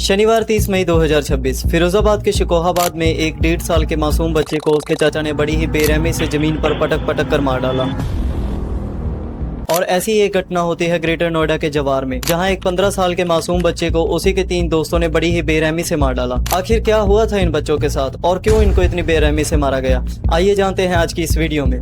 शनिवार 30 मई 2026 फिरोजाबाद के शिकोहाबाद में एक 1.5 साल के मासूम बच्चे को उसके चाचा ने बड़ी ही बेरहमी से जमीन पर पटक पटक कर मार डाला। और ऐसी एक घटना होती है ग्रेटर नोएडा के जवार में, जहां एक 15 साल के मासूम बच्चे को उसी के 3 दोस्तों ने बड़ी ही बेरहमी से मार डाला। आखिर क्या हुआ था इन बच्चों के साथ और क्यों इनको इतनी बेरहमी से मारा गया, आइए जानते हैं आज की इस वीडियो में।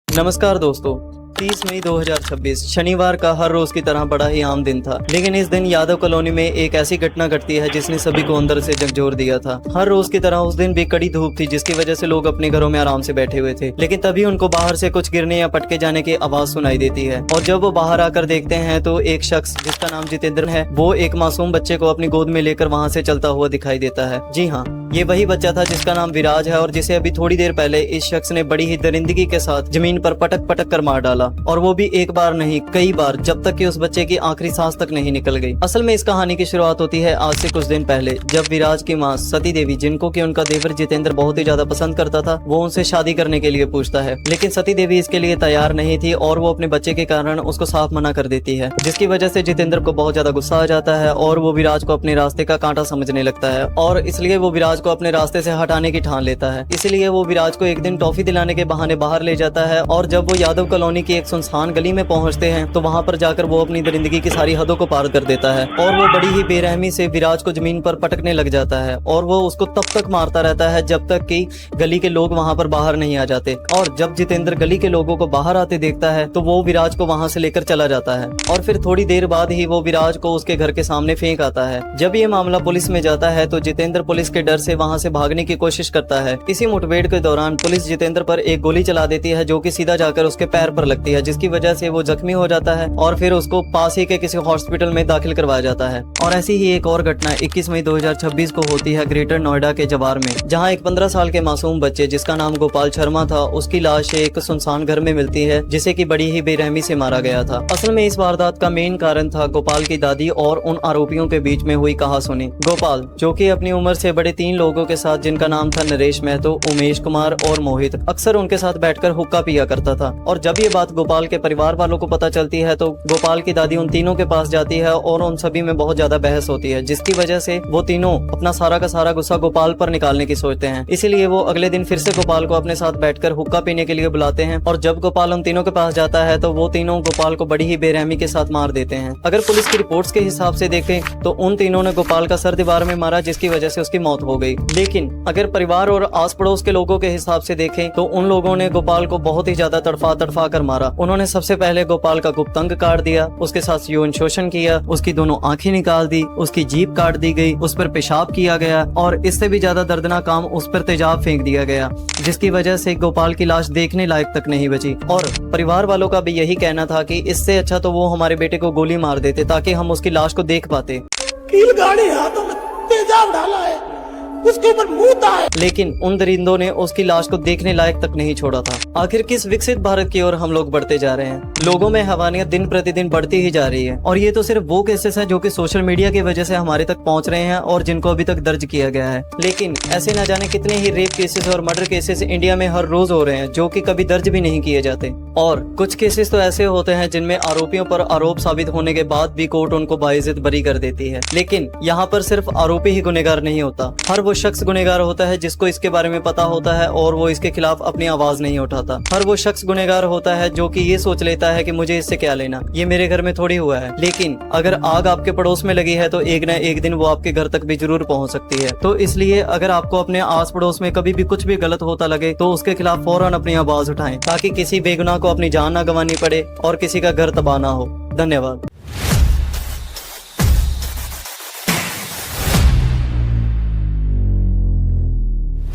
नमस्कार दोस्तों, 30 मई 2026 शनिवार का हर रोज की तरह बड़ा ही आम दिन था, लेकिन इस दिन यादव कॉलोनी में एक ऐसी घटना घटती है जिसने सभी को अंदर से झकझोर दिया था। हर रोज की तरह उस दिन भी कड़ी धूप थी, जिसकी वजह से लोग अपने घरों में आराम से बैठे हुए थे, लेकिन तभी उनको बाहर से कुछ गिरने या पटके जाने की आवाज सुनाई देती है। और जब वो बाहर आकर देखते हैं तो एक शख्स जिसका नाम जितेंद्र है, वो एक मासूम बच्चे को अपनी गोद में लेकर वहाँ से चलता हुआ दिखाई देता है। जी हाँ, ये वही बच्चा था जिसका नाम विराज है और जिसे अभी थोड़ी देर पहले इस शख्स ने बड़ी ही दरिंदगी के साथ जमीन पर पटक पटक कर मार डाला, और वो भी एक बार नहीं कई बार, जब तक कि उस बच्चे की आखिरी सांस तक नहीं निकल गई। असल में इस कहानी की शुरुआत होती है आज से कुछ दिन पहले, जब विराज की माँ सती देवी, जिनको कि उनका देवर जितेंद्र बहुत ही ज्यादा पसंद करता था, वो उनसे शादी करने के लिए पूछता है, लेकिन सती देवी इसके लिए तैयार नहीं थी और वो अपने बच्चे के कारण उसको साफ मना कर देती है, जिसकी वजह से जितेंद्र को बहुत ज्यादा गुस्सा आ जाता है और वो विराज को अपने रास्ते का कांटा समझने लगता है, और इसलिए वो विराज को अपने रास्ते से हटाने की ठान लेता है। इसलिए वो विराज को एक दिन टॉफी दिलाने के बहाने बाहर ले जाता है, और जब वो यादव कॉलोनी की एक सुनसान गली में पहुंचते हैं तो वहां पर जाकर वो अपनी दरिंदगी की सारी हदों को पार कर देता है और वो बड़ी ही बेरहमी से विराज को जमीन पर पटकने लग जाता है, और वो उसको तब तक मारता रहता है जब तक कि गली के लोग वहां पर बाहर नहीं आ जाते। और जब जितेंद्र गली के लोगों को बाहर आते देखता है तो वो विराज को वहां से लेकर चला जाता है, और फिर थोड़ी देर बाद ही वो विराज को उसके घर के सामने फेंक आता है। जब ये मामला पुलिस में जाता है तो जितेंद्र पुलिस के डर से वहां से भागने की कोशिश करता है। इसी मुठभेड़ के दौरान पुलिस जितेंद्र पर एक गोली चला देती है, जो कि सीधा जाकर उसके पैर पर लगती है, जिसकी वजह से वो जख्मी हो जाता है और फिर उसको पास ही के किसी हॉस्पिटल में दाखिल करवाया जाता है। और ऐसी ही एक और घटना 21 मई 2026 को होती है ग्रेटर नोएडा के जवार में, जहां एक 15 साल के मासूम बच्चे जिसका नाम गोपाल शर्मा था, उसकी लाश एक सुनसान घर में मिलती है, जिसे कि बड़ी ही बेरहमी से मारा गया था। असल में इस वारदात का मेन कारण था गोपाल की दादी और उन आरोपियों के बीच में हुई कहासुनी। गोपाल, जो कि अपनी उम्र से बड़े 3 लोगों के साथ, जिनका नाम था नरेश महतो, उमेश कुमार और मोहित, अक्सर उनके साथ बैठकर हुक्का पिया करता था। और जब ये बात गोपाल के परिवार वालों को पता चलती है तो गोपाल की दादी उन तीनों के पास जाती है और उन सभी में बहुत ज्यादा बहस होती है, जिसकी वजह से वो तीनों अपना सारा का सारा गुस्सा गोपाल पर निकालने की सोचते हैं। इसीलिए वो अगले दिन फिर से गोपाल को अपने साथ बैठकर हुक्का पीने के लिए बुलाते हैं, और जब गोपाल उन तीनों के पास जाता है तो वो तीनों गोपाल को बड़ी ही बेरहमी के साथ मार देते हैं। अगर पुलिस की रिपोर्ट्स के हिसाब से देखें तो उन तीनों ने गोपाल का सर दीवार में मारा, जिसकी वजह से उसकी मौत हो गई। लेकिन अगर परिवार और आस पड़ोस के लोगों के हिसाब से देखें तो उन लोगों ने गोपाल को बहुत ही ज्यादा तड़फा तड़फा कर मारा। उन्होंने सबसे पहले गोपाल का गुप्तांग काट दिया, उसके साथ यौन शोषण किया, उसकी दोनों आंखें निकाल दी, उसकी जीभ काट दी गई, उस पर पेशाब किया गया, और इससे भी ज्यादा दर्दनाक काम उस पर तेजाब फेंक दिया गया, जिसकी वजह से गोपाल की लाश देखने लायक तक नहीं बची। और परिवार वालों का भी यही कहना था कि इससे अच्छा तो वो हमारे बेटे को गोली मार देते ताकि हम उसकी लाश को देख पाते। कील गाड़ी हाथों में तेजाब डाला है, उसके ऊपर मुंह है। लेकिन उन दरिंदों ने उसकी लाश को देखने लायक तक नहीं छोड़ा था। आखिर किस विकसित भारत की ओर हम लोग बढ़ते जा रहे हैं। लोगों में हैवानियत दिन प्रतिदिन बढ़ती ही जा रही है, और ये तो सिर्फ वो केसेस हैं जो कि सोशल मीडिया की वजह से हमारे तक पहुंच रहे हैं और जिनको अभी तक दर्ज किया गया है। लेकिन ऐसे न जाने कितने ही रेप केसेस और मर्डर केसेस इंडिया में हर रोज हो रहे हैं, जो कि कभी दर्ज भी नहीं किए जाते। और कुछ केसेस तो ऐसे होते हैं जिनमें आरोपियों पर आरोप साबित होने के बाद भी कोर्ट उनको बाइज्जत बरी कर देती है। लेकिन यहाँ पर सिर्फ आरोपी ही गुनहगार नहीं होता, हर वो शख्स गुनहगार होता है जिसको इसके बारे में पता होता है और वो इसके खिलाफ अपनी आवाज नहीं उठाता। हर वो शख्स गुनहगार होता है जो कि ये सोच लेता है कि मुझे इससे क्या लेना, ये मेरे घर में थोड़ी हुआ है। लेकिन अगर आग आपके पड़ोस में लगी है तो एक न एक दिन वो आपके घर तक भी जरूर पहुंच सकती है। तो इसलिए अगर आपको अपने आस पड़ोस में कभी भी कुछ भी गलत होता लगे तो उसके खिलाफ फौरन अपनी आवाज उठाएं, ताकि किसी बेगुनाह को अपनी जान ना गंवानी पड़े और किसी का घर तबाह ना हो। धन्यवाद।